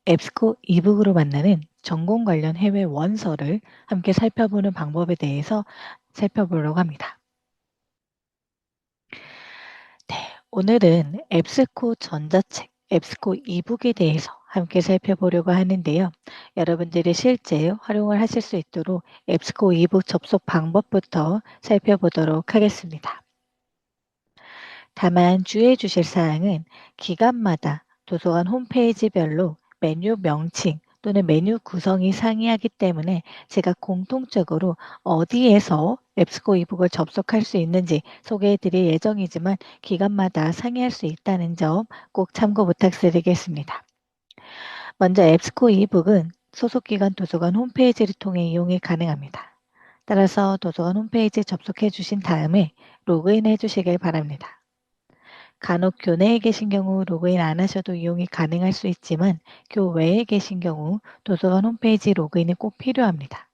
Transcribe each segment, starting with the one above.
앱스코 이북으로 만나는 전공 관련 해외 원서를 함께 살펴보는 방법에 대해서 살펴보려고 합니다. 네, 오늘은 앱스코 전자책, 앱스코 이북에 대해서 함께 살펴보려고 하는데요. 여러분들이 실제 활용을 하실 수 있도록 앱스코 이북 접속 방법부터 살펴보도록 하겠습니다. 다만 주의해 주실 사항은 기간마다 도서관 홈페이지별로 메뉴 명칭 또는 메뉴 구성이 상이하기 때문에 제가 공통적으로 어디에서 앱스코 이북을 접속할 수 있는지 소개해 드릴 예정이지만 기간마다 상이할 수 있다는 점 꼭 참고 부탁드리겠습니다. 먼저 앱스코 이북은 소속기관 도서관 홈페이지를 통해 이용이 가능합니다. 따라서 도서관 홈페이지에 접속해 주신 다음에 로그인해 주시길 바랍니다. 간혹 교내에 계신 경우 로그인 안 하셔도 이용이 가능할 수 있지만 교외에 계신 경우 도서관 홈페이지 로그인이 꼭 필요합니다.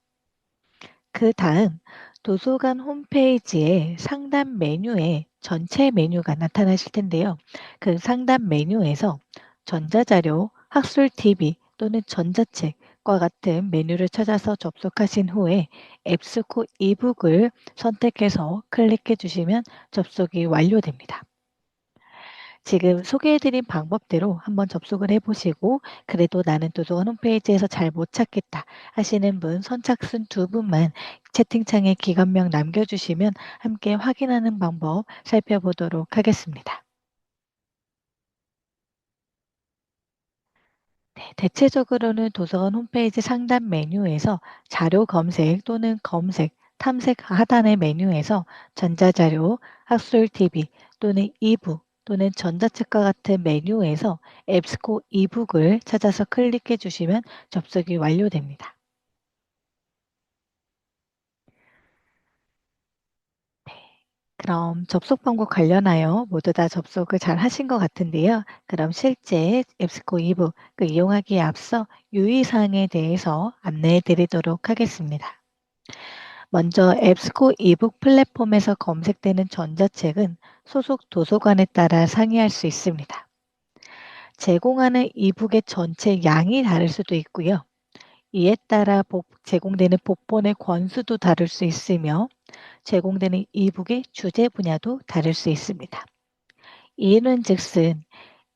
그 다음 도서관 홈페이지의 상단 메뉴에 전체 메뉴가 나타나실 텐데요. 그 상단 메뉴에서 전자자료, 학술 TV 또는 전자책과 같은 메뉴를 찾아서 접속하신 후에 앱스코 이북을 선택해서 클릭해 주시면 접속이 완료됩니다. 지금 소개해드린 방법대로 한번 접속을 해보시고 그래도 나는 도서관 홈페이지에서 잘 못 찾겠다 하시는 분 선착순 2분만 채팅창에 기관명 남겨주시면 함께 확인하는 방법 살펴보도록 하겠습니다. 네, 대체적으로는 도서관 홈페이지 상단 메뉴에서 자료 검색 또는 검색, 탐색 하단의 메뉴에서 전자자료, 학술 TV 또는 이북 또는 전자책과 같은 메뉴에서 앱스코 이북을 찾아서 클릭해 주시면 접속이 완료됩니다. 네, 그럼 접속 방법 관련하여 모두 다 접속을 잘 하신 것 같은데요. 그럼 실제 앱스코 이북 이용하기에 앞서 유의사항에 대해서 안내해 드리도록 하겠습니다. 먼저 앱스코 이북 플랫폼에서 검색되는 전자책은 소속 도서관에 따라 상이할 수 있습니다. 제공하는 이북의 전체 양이 다를 수도 있고요. 이에 따라 제공되는 복본의 권수도 다를 수 있으며 제공되는 이북의 주제 분야도 다를 수 있습니다. 이는 즉슨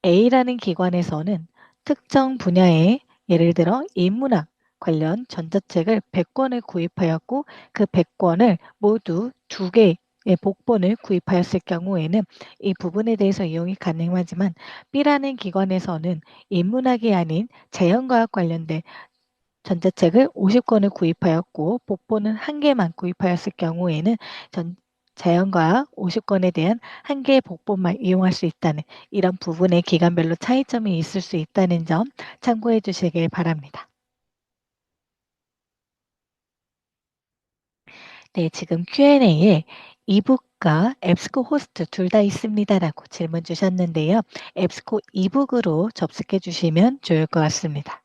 A라는 기관에서는 특정 분야의 예를 들어 인문학 관련 전자책을 100권을 구입하였고 그 100권을 모두 2개의 복본을 구입하였을 경우에는 이 부분에 대해서 이용이 가능하지만 B라는 기관에서는 인문학이 아닌 자연과학 관련된 전자책을 50권을 구입하였고 복본은 1개만 구입하였을 경우에는 자연과학 50권에 대한 1개의 복본만 이용할 수 있다는 이런 부분의 기간별로 차이점이 있을 수 있다는 점 참고해 주시길 바랍니다. 네, 지금 Q&A에 이북과 앱스코 호스트 둘 다 있습니다라고 질문 주셨는데요. 앱스코 이북으로 접속해 주시면 좋을 것 같습니다.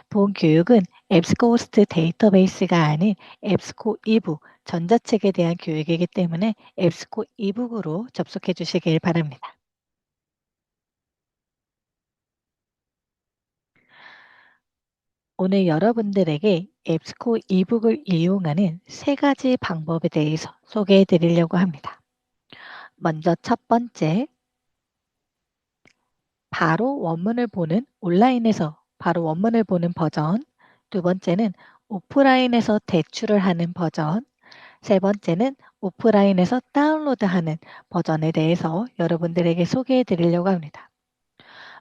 본 교육은 앱스코 호스트 데이터베이스가 아닌 앱스코 이북 전자책에 대한 교육이기 때문에 앱스코 이북으로 접속해 주시길 바랍니다. 오늘 여러분들에게 앱스코 이북을 이용하는 3가지 방법에 대해서 소개해 드리려고 합니다. 먼저 첫 번째, 바로 원문을 보는 온라인에서 바로 원문을 보는 버전. 두 번째는 오프라인에서 대출을 하는 버전. 세 번째는 오프라인에서 다운로드하는 버전에 대해서 여러분들에게 소개해 드리려고 합니다.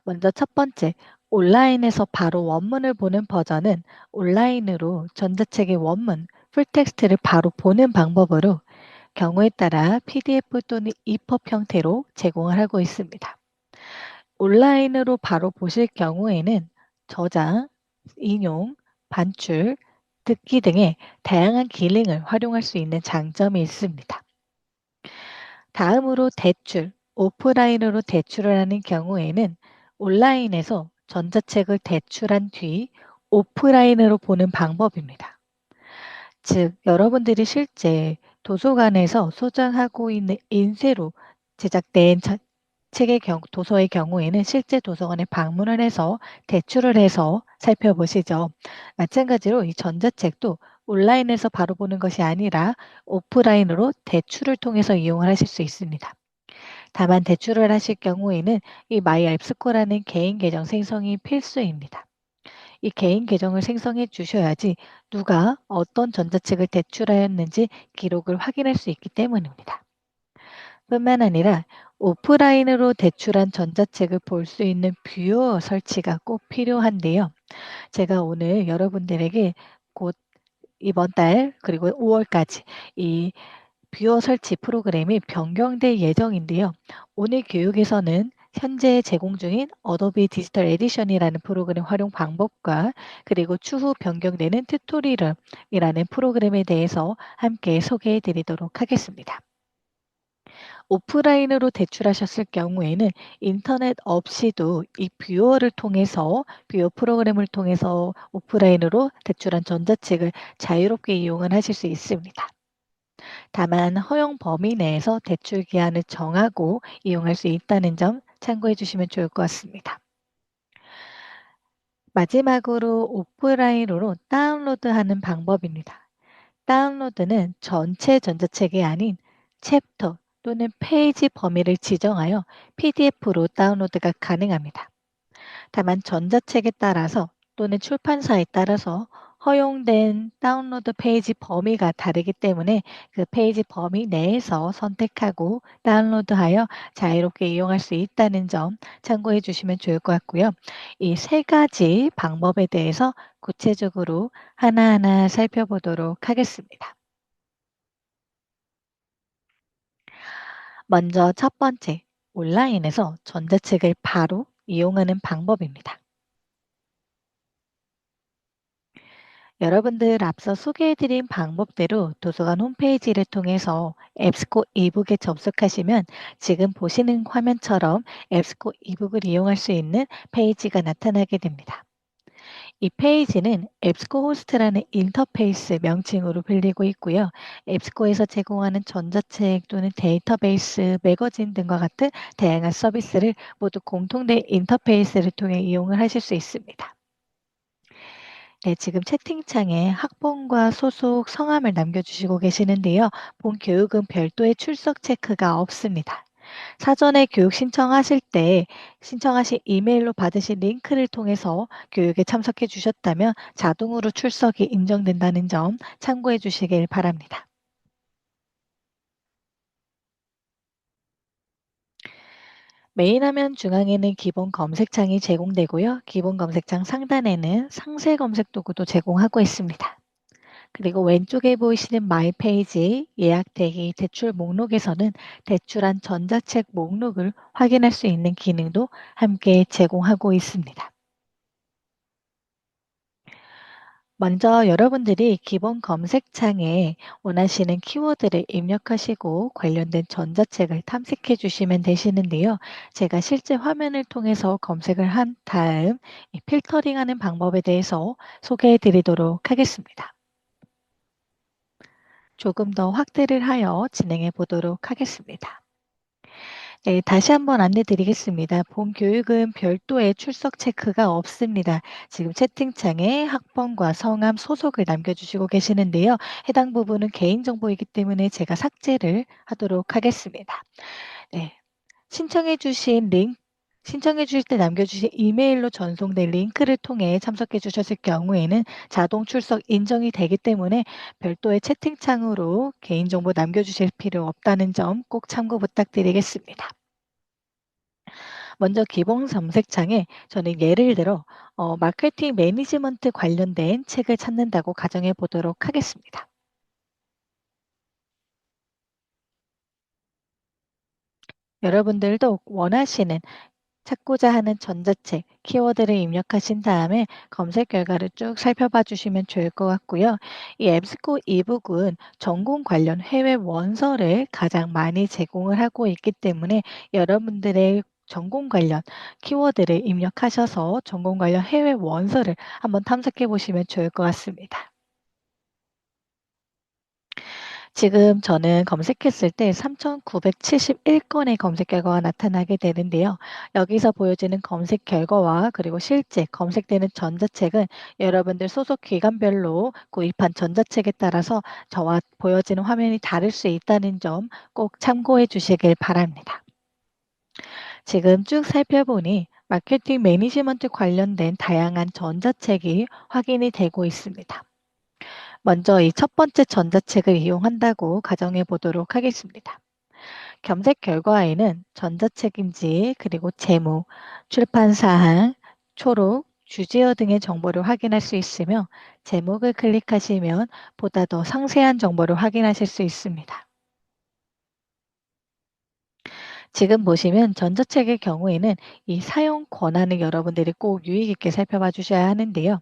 먼저 첫 번째, 온라인에서 바로 원문을 보는 버전은 온라인으로 전자책의 원문, 풀텍스트를 바로 보는 방법으로 경우에 따라 PDF 또는 EPUB 형태로 제공을 하고 있습니다. 온라인으로 바로 보실 경우에는 저장, 인용, 반출, 듣기 등의 다양한 기능을 활용할 수 있는 장점이 있습니다. 다음으로 대출, 오프라인으로 대출을 하는 경우에는 온라인에서 전자책을 대출한 뒤 오프라인으로 보는 방법입니다. 즉, 여러분들이 실제 도서관에서 소장하고 있는 인쇄로 제작된 도서의 경우에는 실제 도서관에 방문을 해서 대출을 해서 살펴보시죠. 마찬가지로 이 전자책도 온라인에서 바로 보는 것이 아니라 오프라인으로 대출을 통해서 이용을 하실 수 있습니다. 다만 대출을 하실 경우에는 이 마이 앱스코라는 개인 계정 생성이 필수입니다. 이 개인 계정을 생성해 주셔야지 누가 어떤 전자책을 대출하였는지 기록을 확인할 수 있기 때문입니다. 뿐만 아니라 오프라인으로 대출한 전자책을 볼 수 있는 뷰어 설치가 꼭 필요한데요. 제가 오늘 여러분들에게 곧 이번 달 그리고 5월까지 이 뷰어 설치 프로그램이 변경될 예정인데요. 오늘 교육에서는 현재 제공 중인 어도비 디지털 에디션이라는 프로그램 활용 방법과 그리고 추후 변경되는 튜토리얼이라는 프로그램에 대해서 함께 소개해 드리도록 하겠습니다. 오프라인으로 대출하셨을 경우에는 인터넷 없이도 이 뷰어를 통해서 뷰어 프로그램을 통해서 오프라인으로 대출한 전자책을 자유롭게 이용을 하실 수 있습니다. 다만 허용 범위 내에서 대출 기한을 정하고 이용할 수 있다는 점 참고해 주시면 좋을 것 같습니다. 마지막으로 오프라인으로 다운로드하는 방법입니다. 다운로드는 전체 전자책이 아닌 챕터 또는 페이지 범위를 지정하여 PDF로 다운로드가 가능합니다. 다만 전자책에 따라서 또는 출판사에 따라서 허용된 다운로드 페이지 범위가 다르기 때문에 그 페이지 범위 내에서 선택하고 다운로드하여 자유롭게 이용할 수 있다는 점 참고해 주시면 좋을 것 같고요. 이 세 가지 방법에 대해서 구체적으로 하나하나 살펴보도록 하겠습니다. 먼저 첫 번째, 온라인에서 전자책을 바로 이용하는 방법입니다. 여러분들 앞서 소개해드린 방법대로 도서관 홈페이지를 통해서 앱스코 이북에 접속하시면 지금 보시는 화면처럼 앱스코 이북을 이용할 수 있는 페이지가 나타나게 됩니다. 이 페이지는 앱스코 호스트라는 인터페이스 명칭으로 불리고 있고요. 앱스코에서 제공하는 전자책 또는 데이터베이스, 매거진 등과 같은 다양한 서비스를 모두 공통된 인터페이스를 통해 이용을 하실 수 있습니다. 네, 지금 채팅창에 학번과 소속, 성함을 남겨주시고 계시는데요. 본 교육은 별도의 출석 체크가 없습니다. 사전에 교육 신청하실 때 신청하신 이메일로 받으신 링크를 통해서 교육에 참석해 주셨다면 자동으로 출석이 인정된다는 점 참고해 주시길 바랍니다. 메인 화면 중앙에는 기본 검색창이 제공되고요. 기본 검색창 상단에는 상세 검색 도구도 제공하고 있습니다. 그리고 왼쪽에 보이시는 마이 페이지 예약 대기 대출 목록에서는 대출한 전자책 목록을 확인할 수 있는 기능도 함께 제공하고 있습니다. 먼저 여러분들이 기본 검색창에 원하시는 키워드를 입력하시고 관련된 전자책을 탐색해 주시면 되시는데요. 제가 실제 화면을 통해서 검색을 한 다음 이 필터링하는 방법에 대해서 소개해 드리도록 하겠습니다. 조금 더 확대를 하여 진행해 보도록 하겠습니다. 네, 다시 한번 안내 드리겠습니다. 본 교육은 별도의 출석 체크가 없습니다. 지금 채팅창에 학번과 성함, 소속을 남겨주시고 계시는데요. 해당 부분은 개인정보이기 때문에 제가 삭제를 하도록 하겠습니다. 네, 신청해 주신 신청해 주실 때 남겨주신 이메일로 전송된 링크를 통해 참석해 주셨을 경우에는 자동 출석 인정이 되기 때문에 별도의 채팅창으로 개인정보 남겨주실 필요 없다는 점 꼭 참고 부탁드리겠습니다. 먼저 기본 검색창에 저는 예를 들어 마케팅 매니지먼트 관련된 책을 찾는다고 가정해 보도록 하겠습니다. 여러분들도 원하시는 찾고자 하는 전자책, 키워드를 입력하신 다음에 검색 결과를 쭉 살펴봐 주시면 좋을 것 같고요. 이 앱스코 이북은 전공 관련 해외 원서를 가장 많이 제공을 하고 있기 때문에 여러분들의 전공 관련 키워드를 입력하셔서 전공 관련 해외 원서를 한번 탐색해 보시면 좋을 것 같습니다. 지금 저는 검색했을 때 3,971건의 검색 결과가 나타나게 되는데요. 여기서 보여지는 검색 결과와 그리고 실제 검색되는 전자책은 여러분들 소속 기관별로 구입한 전자책에 따라서 저와 보여지는 화면이 다를 수 있다는 점 꼭 참고해 주시길 바랍니다. 지금 쭉 살펴보니 마케팅 매니지먼트 관련된 다양한 전자책이 확인이 되고 있습니다. 먼저 이 첫 번째 전자책을 이용한다고 가정해 보도록 하겠습니다. 검색 결과에는 전자책인지 그리고 제목, 출판 사항, 초록, 주제어 등의 정보를 확인할 수 있으며 제목을 클릭하시면 보다 더 상세한 정보를 확인하실 수 있습니다. 지금 보시면 전자책의 경우에는 이 사용 권한을 여러분들이 꼭 유의 깊게 살펴봐 주셔야 하는데요.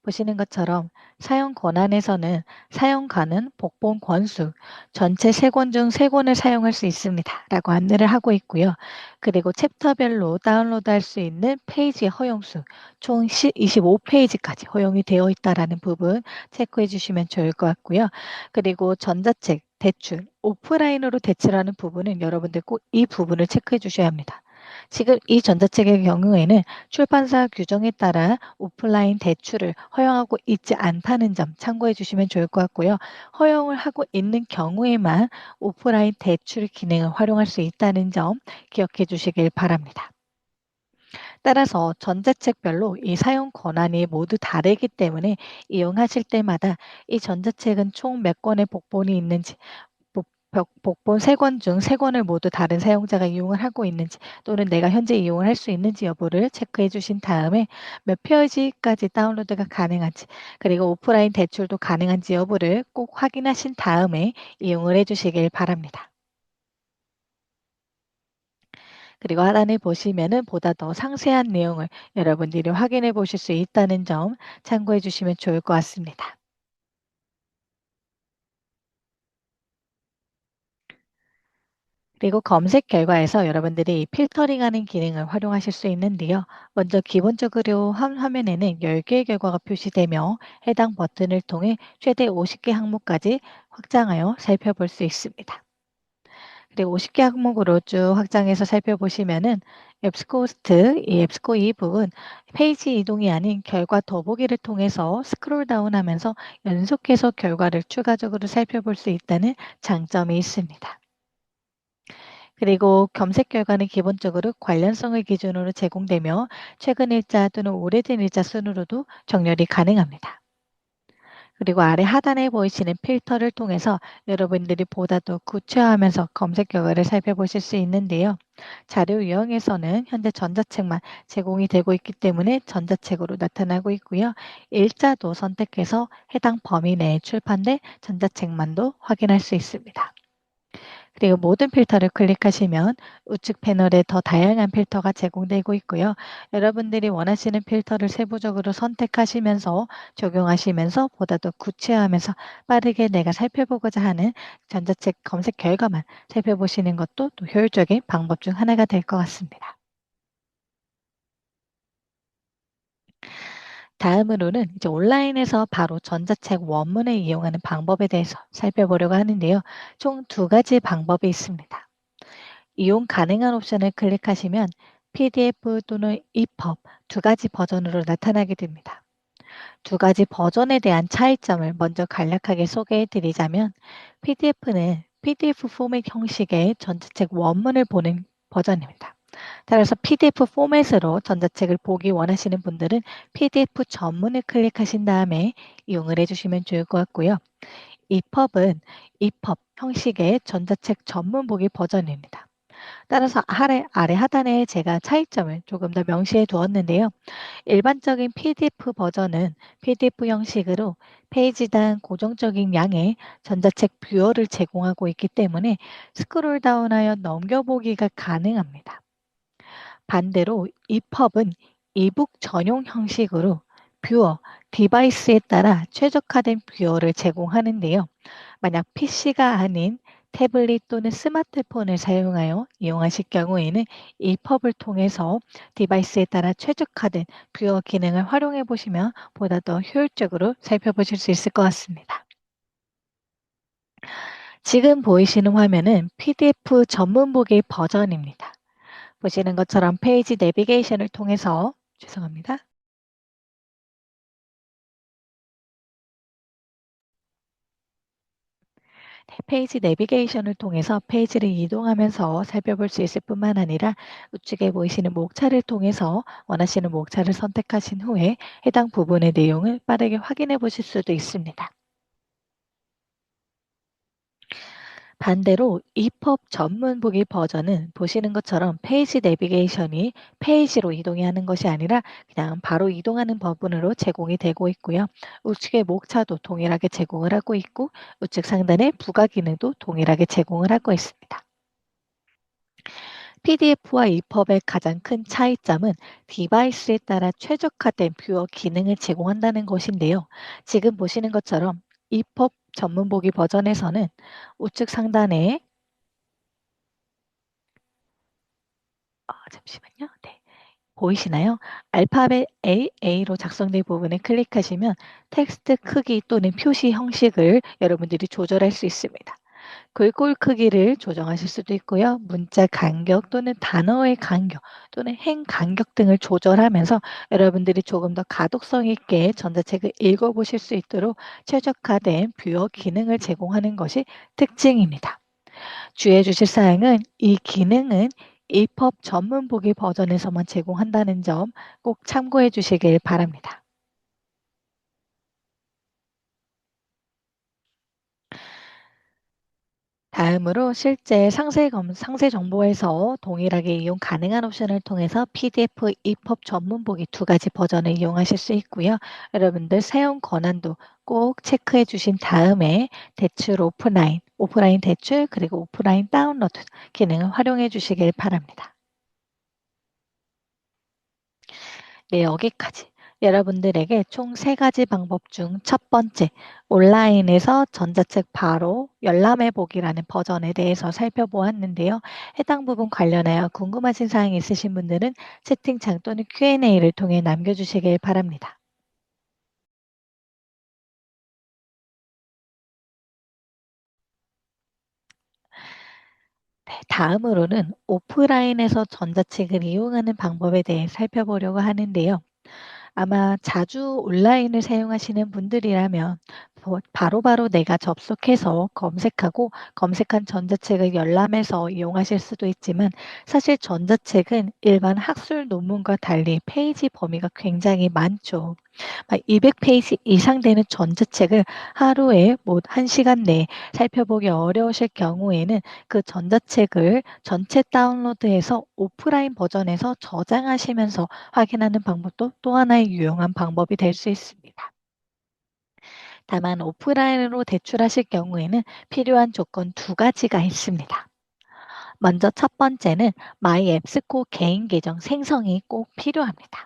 보시는 것처럼 사용 권한에서는 사용가는 복본 권수, 전체 3권 중 3권을 사용할 수 있습니다. 라고 안내를 하고 있고요. 그리고 챕터별로 다운로드할 수 있는 페이지 허용수, 총 25페이지까지 허용이 되어 있다는 부분 체크해 주시면 좋을 것 같고요. 그리고 전자책, 대출, 오프라인으로 대출하는 부분은 여러분들 꼭 이 부분을 체크해 주셔야 합니다. 지금 이 전자책의 경우에는 출판사 규정에 따라 오프라인 대출을 허용하고 있지 않다는 점 참고해 주시면 좋을 것 같고요. 허용을 하고 있는 경우에만 오프라인 대출 기능을 활용할 수 있다는 점 기억해 주시길 바랍니다. 따라서 전자책별로 이 사용 권한이 모두 다르기 때문에 이용하실 때마다 이 전자책은 총 몇 권의 복본이 있는지 복본 3권 중 3권을 모두 다른 사용자가 이용을 하고 있는지 또는 내가 현재 이용을 할 수 있는지 여부를 체크해 주신 다음에 몇 페이지까지 다운로드가 가능한지 그리고 오프라인 대출도 가능한지 여부를 꼭 확인하신 다음에 이용을 해 주시길 바랍니다. 그리고 하단에 보시면은 보다 더 상세한 내용을 여러분들이 확인해 보실 수 있다는 점 참고해 주시면 좋을 것 같습니다. 그리고 검색 결과에서 여러분들이 이 필터링하는 기능을 활용하실 수 있는데요. 먼저 기본적으로 한 화면에는 10개의 결과가 표시되며 해당 버튼을 통해 최대 50개 항목까지 확장하여 살펴볼 수 있습니다. 그리고 50개 항목으로 쭉 확장해서 살펴보시면은 앱스코스트, 이 앱스코 이 부분 페이지 이동이 아닌 결과 더보기를 통해서 스크롤 다운하면서 연속해서 결과를 추가적으로 살펴볼 수 있다는 장점이 있습니다. 그리고 검색 결과는 기본적으로 관련성을 기준으로 제공되며 최근 일자 또는 오래된 일자 순으로도 정렬이 가능합니다. 그리고 아래 하단에 보이시는 필터를 통해서 여러분들이 보다 더 구체화하면서 검색 결과를 살펴보실 수 있는데요. 자료 유형에서는 현재 전자책만 제공이 되고 있기 때문에 전자책으로 나타나고 있고요. 일자도 선택해서 해당 범위 내에 출판된 전자책만도 확인할 수 있습니다. 그리고 모든 필터를 클릭하시면 우측 패널에 더 다양한 필터가 제공되고 있고요. 여러분들이 원하시는 필터를 세부적으로 선택하시면서 적용하시면서 보다 더 구체화하면서 빠르게 내가 살펴보고자 하는 전자책 검색 결과만 살펴보시는 것도 또 효율적인 방법 중 하나가 될 것 같습니다. 다음으로는 이제 온라인에서 바로 전자책 원문을 이용하는 방법에 대해서 살펴보려고 하는데요. 총 두 가지 방법이 있습니다. 이용 가능한 옵션을 클릭하시면 PDF 또는 EPUB 두 가지 버전으로 나타나게 됩니다. 두 가지 버전에 대한 차이점을 먼저 간략하게 소개해 드리자면 PDF는 PDF 포맷 형식의 전자책 원문을 보는 버전입니다. 따라서 PDF 포맷으로 전자책을 보기 원하시는 분들은 PDF 전문을 클릭하신 다음에 이용을 해주시면 좋을 것 같고요. EPUB은 EPUB 형식의 전자책 전문 보기 버전입니다. 따라서 아래 하단에 제가 차이점을 조금 더 명시해 두었는데요. 일반적인 PDF 버전은 PDF 형식으로 페이지당 고정적인 양의 전자책 뷰어를 제공하고 있기 때문에 스크롤 다운하여 넘겨보기가 가능합니다. 반대로 EPUB은 이북 전용 형식으로 뷰어, 디바이스에 따라 최적화된 뷰어를 제공하는데요. 만약 PC가 아닌 태블릿 또는 스마트폰을 사용하여 이용하실 경우에는 EPUB을 통해서 디바이스에 따라 최적화된 뷰어 기능을 활용해 보시면 보다 더 효율적으로 살펴보실 수 있을 것 같습니다. 지금 보이시는 화면은 PDF 전문 보기 버전입니다. 보시는 것처럼 페이지 내비게이션을 통해서 죄송합니다. 네, 페이지 내비게이션을 통해서 페이지를 이동하면서 살펴볼 수 있을 뿐만 아니라 우측에 보이시는 목차를 통해서 원하시는 목차를 선택하신 후에 해당 부분의 내용을 빠르게 확인해 보실 수도 있습니다. 반대로 EPUB 전문 보기 버전은 보시는 것처럼 페이지 내비게이션이 페이지로 이동이 하는 것이 아니라 그냥 바로 이동하는 부분으로 제공이 되고 있고요. 우측의 목차도 동일하게 제공을 하고 있고 우측 상단의 부가 기능도 동일하게 제공을 하고 있습니다. PDF와 EPUB의 가장 큰 차이점은 디바이스에 따라 최적화된 뷰어 기능을 제공한다는 것인데요. 지금 보시는 것처럼 EPUB 전문 보기 버전에서는 우측 상단에 잠시만요. 네. 보이시나요? 알파벳 AA로 작성된 부분을 클릭하시면 텍스트 크기 또는 표시 형식을 여러분들이 조절할 수 있습니다. 글꼴 크기를 조정하실 수도 있고요. 문자 간격 또는 단어의 간격 또는 행 간격 등을 조절하면서 여러분들이 조금 더 가독성 있게 전자책을 읽어보실 수 있도록 최적화된 뷰어 기능을 제공하는 것이 특징입니다. 주의해 주실 사항은 이 기능은 EPUB 전문 보기 버전에서만 제공한다는 점 꼭 참고해 주시길 바랍니다. 다음으로 실제 상세 정보에서 동일하게 이용 가능한 옵션을 통해서 PDF, EPUB 전문 보기 두 가지 버전을 이용하실 수 있고요. 여러분들 사용 권한도 꼭 체크해 주신 다음에 대출 오프라인 대출 그리고 오프라인 다운로드 기능을 활용해 주시길 바랍니다. 네, 여기까지. 여러분들에게 총 세 가지 방법 중 첫 번째, 온라인에서 전자책 바로 열람해 보기라는 버전에 대해서 살펴보았는데요. 해당 부분 관련하여 궁금하신 사항이 있으신 분들은 채팅창 또는 Q&A를 통해 남겨주시길 바랍니다. 네, 다음으로는 오프라인에서 전자책을 이용하는 방법에 대해 살펴보려고 하는데요. 아마 자주 온라인을 사용하시는 분들이라면 바로바로 내가 접속해서 검색하고 검색한 전자책을 열람해서 이용하실 수도 있지만 사실 전자책은 일반 학술 논문과 달리 페이지 범위가 굉장히 많죠. 200페이지 이상 되는 전자책을 하루에 뭐 1시간 내에 살펴보기 어려우실 경우에는 그 전자책을 전체 다운로드해서 오프라인 버전에서 저장하시면서 확인하는 방법도 또 하나의 유용한 방법이 될 수 있습니다. 다만 오프라인으로 대출하실 경우에는 필요한 조건 두 가지가 있습니다. 먼저 첫 번째는 마이앱스코 개인 계정 생성이 꼭 필요합니다.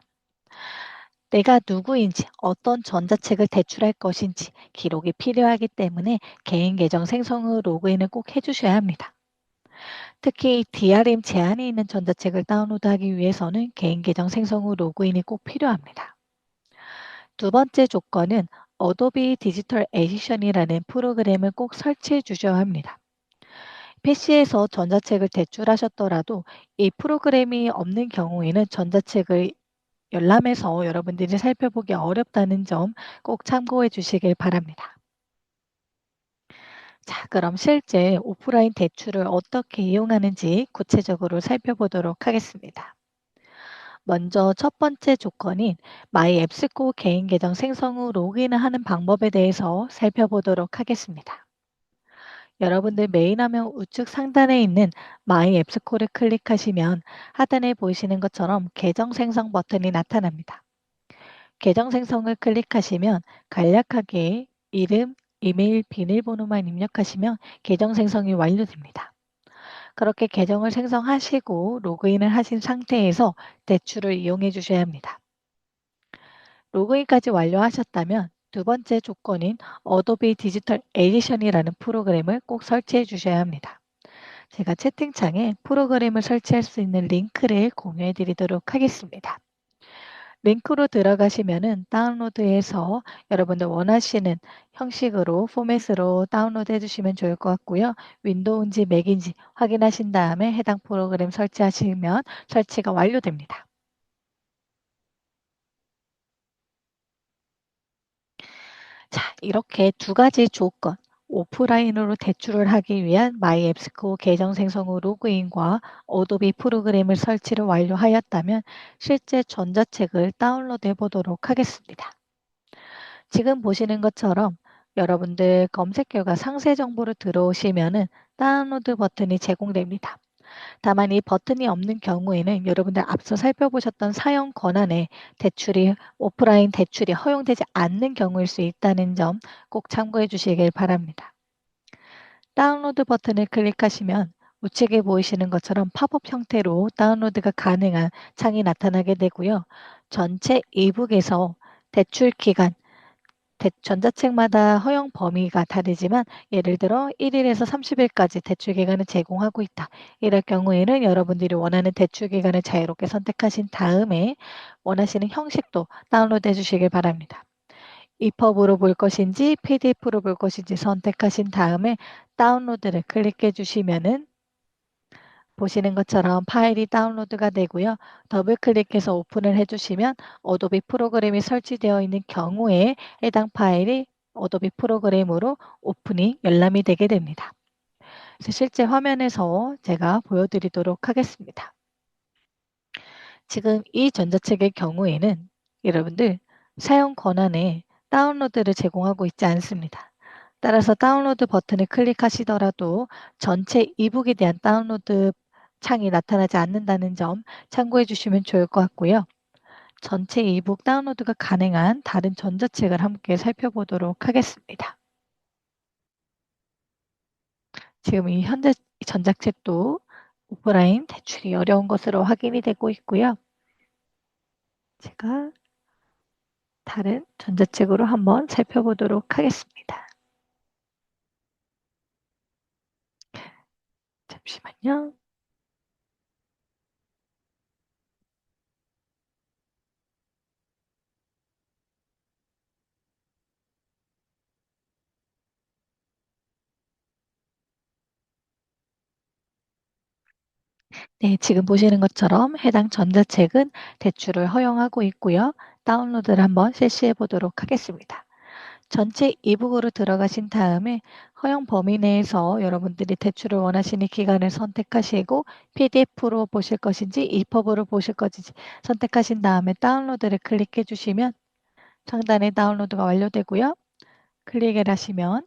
내가 누구인지, 어떤 전자책을 대출할 것인지 기록이 필요하기 때문에 개인 계정 생성 후 로그인을 꼭 해주셔야 합니다. 특히 DRM 제한이 있는 전자책을 다운로드하기 위해서는 개인 계정 생성 후 로그인이 꼭 필요합니다. 두 번째 조건은 어도비 디지털 에디션이라는 프로그램을 꼭 설치해 주셔야 합니다. PC에서 전자책을 대출하셨더라도 이 프로그램이 없는 경우에는 전자책을 열람해서 여러분들이 살펴보기 어렵다는 점 꼭 참고해 주시길 바랍니다. 자, 그럼 실제 오프라인 대출을 어떻게 이용하는지 구체적으로 살펴보도록 하겠습니다. 먼저 첫 번째 조건인 마이 앱스코 개인 계정 생성 후 로그인을 하는 방법에 대해서 살펴보도록 하겠습니다. 여러분들 메인 화면 우측 상단에 있는 마이 앱스코를 클릭하시면 하단에 보이시는 것처럼 계정 생성 버튼이 나타납니다. 계정 생성을 클릭하시면 간략하게 이름, 이메일, 비밀번호만 입력하시면 계정 생성이 완료됩니다. 그렇게 계정을 생성하시고 로그인을 하신 상태에서 대출을 이용해 주셔야 합니다. 로그인까지 완료하셨다면 두 번째 조건인 어도비 디지털 에디션이라는 프로그램을 꼭 설치해 주셔야 합니다. 제가 채팅창에 프로그램을 설치할 수 있는 링크를 공유해 드리도록 하겠습니다. 링크로 들어가시면은 다운로드해서 여러분들 원하시는 형식으로 포맷으로 다운로드 해주시면 좋을 것 같고요. 윈도우인지 맥인지 확인하신 다음에 해당 프로그램 설치하시면 설치가 완료됩니다. 자, 이렇게 두 가지 조건, 오프라인으로 대출을 하기 위한 마이앱스코 계정 생성 후 로그인과 어도비 프로그램을 설치를 완료하였다면 실제 전자책을 다운로드해 보도록 하겠습니다. 지금 보시는 것처럼 여러분들 검색 결과 상세 정보로 들어오시면은 다운로드 버튼이 제공됩니다. 다만 이 버튼이 없는 경우에는 여러분들 앞서 살펴보셨던 사용 권한에 오프라인 대출이 허용되지 않는 경우일 수 있다는 점 꼭 참고해 주시길 바랍니다. 다운로드 버튼을 클릭하시면 우측에 보이시는 것처럼 팝업 형태로 다운로드가 가능한 창이 나타나게 되고요. 전체 이북에서 대출 기간, 전자책마다 허용 범위가 다르지만 예를 들어 1일에서 30일까지 대출 기간을 제공하고 있다. 이럴 경우에는 여러분들이 원하는 대출 기간을 자유롭게 선택하신 다음에 원하시는 형식도 다운로드 해주시길 바랍니다. EPUB으로 볼 것인지 PDF로 볼 것인지 선택하신 다음에 다운로드를 클릭해 주시면은 보시는 것처럼 파일이 다운로드가 되고요. 더블 클릭해서 오픈을 해주시면 어도비 프로그램이 설치되어 있는 경우에 해당 파일이 어도비 프로그램으로 오픈이 열람이 되게 됩니다. 그래서 실제 화면에서 제가 보여드리도록 하겠습니다. 지금 이 전자책의 경우에는 여러분들 사용 권한에 다운로드를 제공하고 있지 않습니다. 따라서 다운로드 버튼을 클릭하시더라도 전체 이북에 대한 다운로드 창이 나타나지 않는다는 점 참고해 주시면 좋을 것 같고요. 전체 이북 다운로드가 가능한 다른 전자책을 함께 살펴보도록 하겠습니다. 지금 이 현재 전자책도 오프라인 대출이 어려운 것으로 확인이 되고 있고요. 제가 다른 전자책으로 한번 살펴보도록 하겠습니다. 잠시만요. 네, 지금 보시는 것처럼 해당 전자책은 대출을 허용하고 있고요. 다운로드를 한번 실시해 보도록 하겠습니다. 전체 이북으로 들어가신 다음에 허용 범위 내에서 여러분들이 대출을 원하시는 기간을 선택하시고 PDF로 보실 것인지 EPUB으로 보실 것인지 선택하신 다음에 다운로드를 클릭해 주시면 상단에 다운로드가 완료되고요. 클릭을 하시면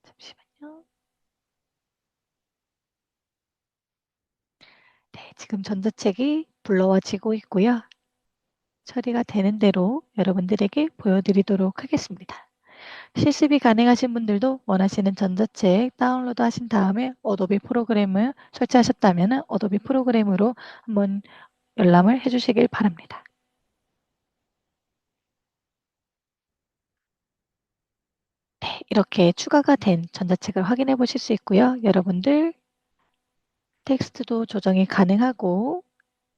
잠시만요. 네, 지금 전자책이 불러와지고 있고요. 처리가 되는 대로 여러분들에게 보여드리도록 하겠습니다. 실습이 가능하신 분들도 원하시는 전자책 다운로드 하신 다음에 어도비 프로그램을 설치하셨다면 어도비 프로그램으로 한번 열람을 해주시길 바랍니다. 네, 이렇게 추가가 된 전자책을 확인해 보실 수 있고요. 여러분들 텍스트도 조정이 가능하고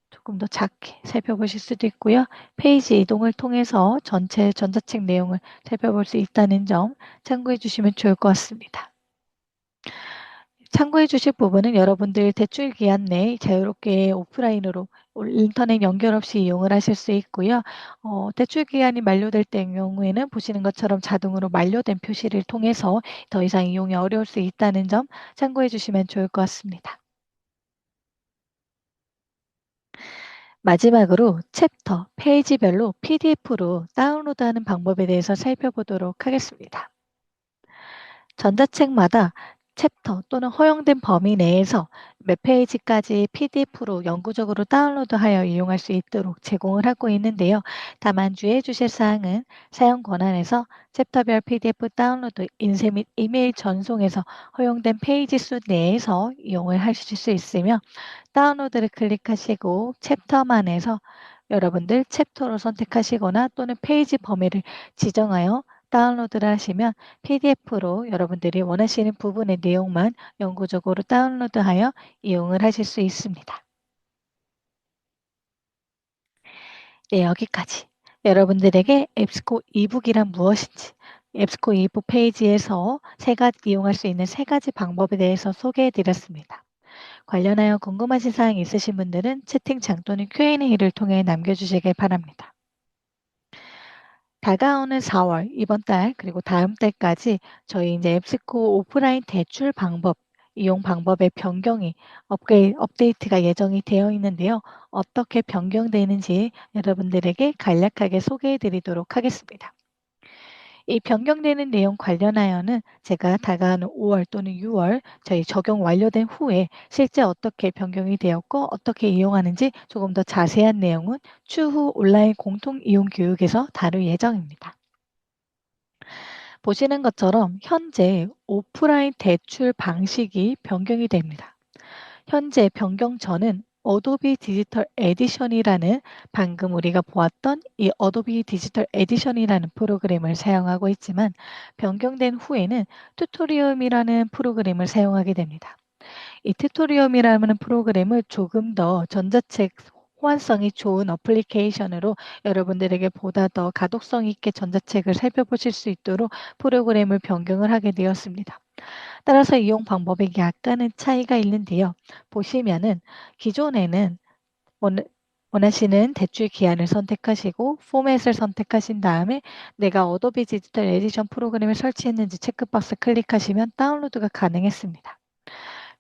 조금 더 작게 살펴보실 수도 있고요. 페이지 이동을 통해서 전체 전자책 내용을 살펴볼 수 있다는 점 참고해 주시면 좋을 것 같습니다. 참고해 주실 부분은 여러분들 대출 기한 내 자유롭게 오프라인으로 인터넷 연결 없이 이용을 하실 수 있고요. 대출 기한이 만료될 경우에는 보시는 것처럼 자동으로 만료된 표시를 통해서 더 이상 이용이 어려울 수 있다는 점 참고해 주시면 좋을 것 같습니다. 마지막으로 챕터, 페이지별로 PDF로 다운로드하는 방법에 대해서 살펴보도록 하겠습니다. 전자책마다 챕터 또는 허용된 범위 내에서 몇 페이지까지 PDF로 영구적으로 다운로드하여 이용할 수 있도록 제공을 하고 있는데요. 다만 주의해 주실 사항은 사용 권한에서 챕터별 PDF 다운로드, 인쇄 및 이메일 전송에서 허용된 페이지 수 내에서 이용을 하실 수 있으며 다운로드를 클릭하시고 챕터만에서 여러분들 챕터로 선택하시거나 또는 페이지 범위를 지정하여 다운로드를 하시면 PDF로 여러분들이 원하시는 부분의 내용만 영구적으로 다운로드하여 이용을 하실 수 있습니다. 네, 여기까지. 여러분들에게 앱스코 이북이란 무엇인지, 앱스코 이북 페이지에서 이용할 수 있는 세 가지 방법에 대해서 소개해 드렸습니다. 관련하여 궁금하신 사항 있으신 분들은 채팅창 또는 Q&A를 통해 남겨주시길 바랍니다. 다가오는 4월, 이번 달, 그리고 다음 달까지 저희 이제 앱스코 오프라인 대출 방법, 이용 방법의 변경이 업데이트가 예정이 되어 있는데요. 어떻게 변경되는지 여러분들에게 간략하게 소개해 드리도록 하겠습니다. 이 변경되는 내용 관련하여는 제가 다가오는 5월 또는 6월 저희 적용 완료된 후에 실제 어떻게 변경이 되었고 어떻게 이용하는지 조금 더 자세한 내용은 추후 온라인 공통 이용 교육에서 다룰 예정입니다. 보시는 것처럼 현재 오프라인 대출 방식이 변경이 됩니다. 현재 변경 전은 어도비 디지털 에디션이라는 방금 우리가 보았던 이 어도비 디지털 에디션이라는 프로그램을 사용하고 있지만 변경된 후에는 튜토리엄이라는 프로그램을 사용하게 됩니다. 이 튜토리엄이라는 프로그램을 조금 더 전자책 호환성이 좋은 어플리케이션으로 여러분들에게 보다 더 가독성 있게 전자책을 살펴보실 수 있도록 프로그램을 변경을 하게 되었습니다. 따라서 이용 방법에 약간은 차이가 있는데요. 보시면은 기존에는 원- 원하시는 대출 기한을 선택하시고 포맷을 선택하신 다음에 내가 어도비 디지털 에디션 프로그램을 설치했는지 체크박스 클릭하시면 다운로드가 가능했습니다.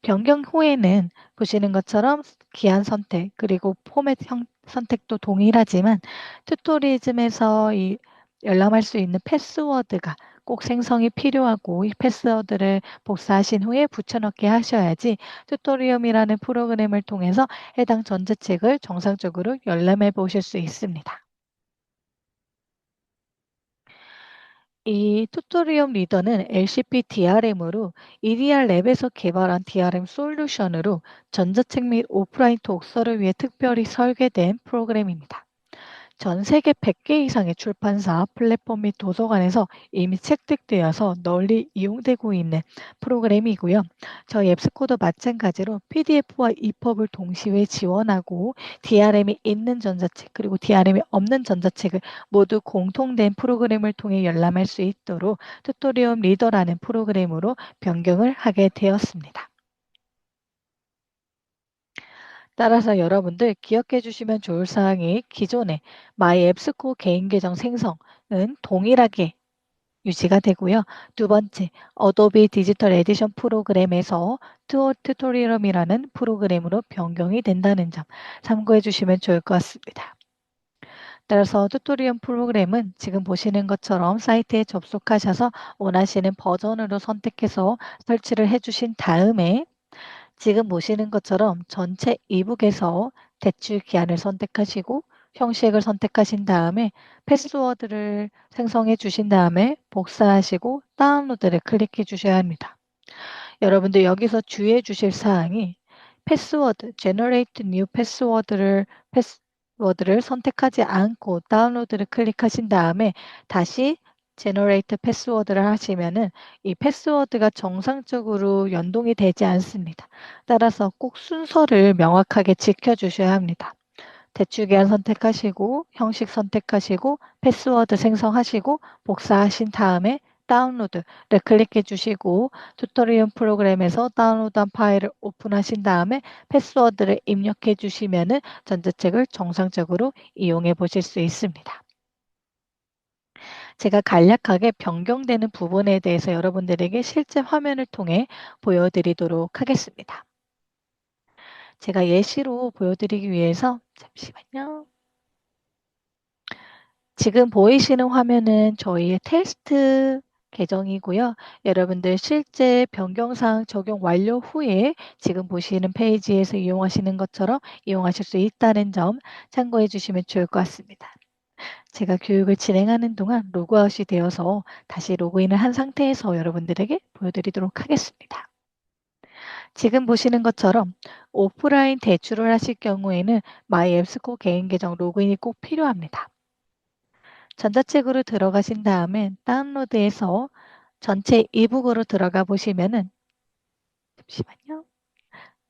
변경 후에는 보시는 것처럼 기한 선택 그리고 포맷 선택도 동일하지만 튜토리즘에서 이 열람할 수 있는 패스워드가 꼭 생성이 필요하고 이 패스워드를 복사하신 후에 붙여넣기 하셔야지 튜토리엄이라는 프로그램을 통해서 해당 전자책을 정상적으로 열람해 보실 수 있습니다. 이 튜토리엄 리더는 LCP DRM으로 EDR 랩에서 개발한 DRM 솔루션으로 전자책 및 오프라인 독서를 위해 특별히 설계된 프로그램입니다. 전 세계 100개 이상의 출판사, 플랫폼 및 도서관에서 이미 채택되어서 널리 이용되고 있는 프로그램이고요. 저희 앱스코도 마찬가지로 PDF와 EPUB을 동시에 지원하고 DRM이 있는 전자책 그리고 DRM이 없는 전자책을 모두 공통된 프로그램을 통해 열람할 수 있도록 튜토리엄 리더라는 프로그램으로 변경을 하게 되었습니다. 따라서 여러분들 기억해 주시면 좋을 사항이 기존의 마이 앱스코 개인 계정 생성은 동일하게 유지가 되고요. 두 번째, 어도비 디지털 에디션 프로그램에서 튜토리얼이라는 프로그램으로 변경이 된다는 점 참고해 주시면 좋을 것 같습니다. 따라서 튜토리얼 프로그램은 지금 보시는 것처럼 사이트에 접속하셔서 원하시는 버전으로 선택해서 설치를 해주신 다음에 지금 보시는 것처럼 전체 이북에서 대출 기한을 선택하시고 형식을 선택하신 다음에 패스워드를 생성해 주신 다음에 복사하시고 다운로드를 클릭해 주셔야 합니다. 여러분들 여기서 주의해 주실 사항이 패스워드, Generate New 패스워드를 선택하지 않고 다운로드를 클릭하신 다음에 다시 Generate 패스워드를 하시면은 이 패스워드가 정상적으로 연동이 되지 않습니다. 따라서 꼭 순서를 명확하게 지켜주셔야 합니다. 대출 기한 선택하시고 형식 선택하시고 패스워드 생성하시고 복사하신 다음에 다운로드를 클릭해 주시고 튜토리얼 프로그램에서 다운로드한 파일을 오픈하신 다음에 패스워드를 입력해 주시면은 전자책을 정상적으로 이용해 보실 수 있습니다. 제가 간략하게 변경되는 부분에 대해서 여러분들에게 실제 화면을 통해 보여드리도록 하겠습니다. 제가 예시로 보여드리기 위해서 잠시만요. 지금 보이시는 화면은 저희의 테스트 계정이고요. 여러분들 실제 변경사항 적용 완료 후에 지금 보시는 페이지에서 이용하시는 것처럼 이용하실 수 있다는 점 참고해 주시면 좋을 것 같습니다. 제가 교육을 진행하는 동안 로그아웃이 되어서 다시 로그인을 한 상태에서 여러분들에게 보여드리도록 하겠습니다. 지금 보시는 것처럼 오프라인 대출을 하실 경우에는 마이앱스코 개인 계정 로그인이 꼭 필요합니다. 전자책으로 들어가신 다음에 다운로드해서 전체 이북으로 들어가 보시면은 잠시만요.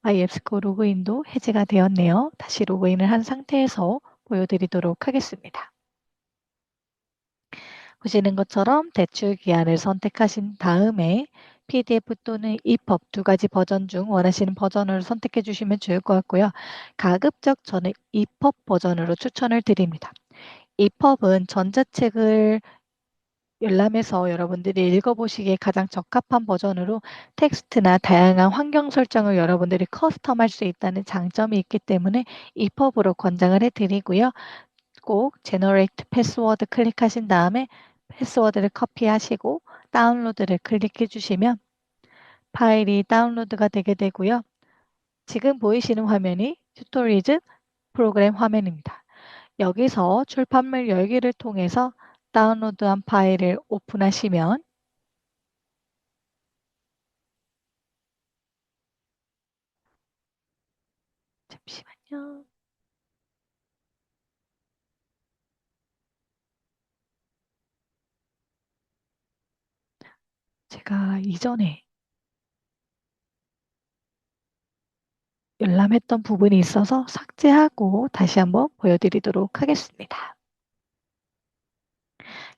마이앱스코 로그인도 해제가 되었네요. 다시 로그인을 한 상태에서 보여드리도록 하겠습니다. 보시는 것처럼 대출 기한을 선택하신 다음에 PDF 또는 EPUB 두 가지 버전 중 원하시는 버전을 선택해 주시면 좋을 것 같고요. 가급적 저는 EPUB 버전으로 추천을 드립니다. EPUB은 전자책을 열람해서 여러분들이 읽어보시기에 가장 적합한 버전으로 텍스트나 다양한 환경 설정을 여러분들이 커스텀할 수 있다는 장점이 있기 때문에 EPUB으로 권장을 해드리고요. 꼭 Generate 패스워드 클릭하신 다음에 패스워드를 커피하시고 다운로드를 클릭해 주시면 파일이 다운로드가 되게 되고요. 지금 보이시는 화면이 튜토리즈 프로그램 화면입니다. 여기서 출판물 열기를 통해서 다운로드한 파일을 오픈하시면 잠시만요. 제가 이전에 열람했던 부분이 있어서 삭제하고 다시 한번 보여드리도록 하겠습니다.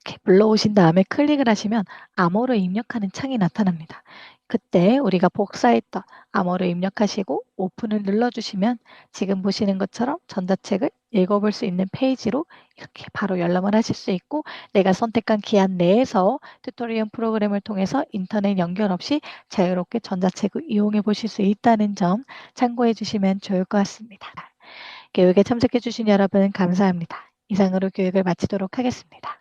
이렇게 불러오신 다음에 클릭을 하시면 암호를 입력하는 창이 나타납니다. 그때 우리가 복사했던 암호를 입력하시고 오픈을 눌러주시면 지금 보시는 것처럼 전자책을 읽어볼 수 있는 페이지로 이렇게 바로 열람을 하실 수 있고 내가 선택한 기한 내에서 튜토리얼 프로그램을 통해서 인터넷 연결 없이 자유롭게 전자책을 이용해 보실 수 있다는 점 참고해 주시면 좋을 것 같습니다. 교육에 참석해 주신 여러분 감사합니다. 이상으로 교육을 마치도록 하겠습니다.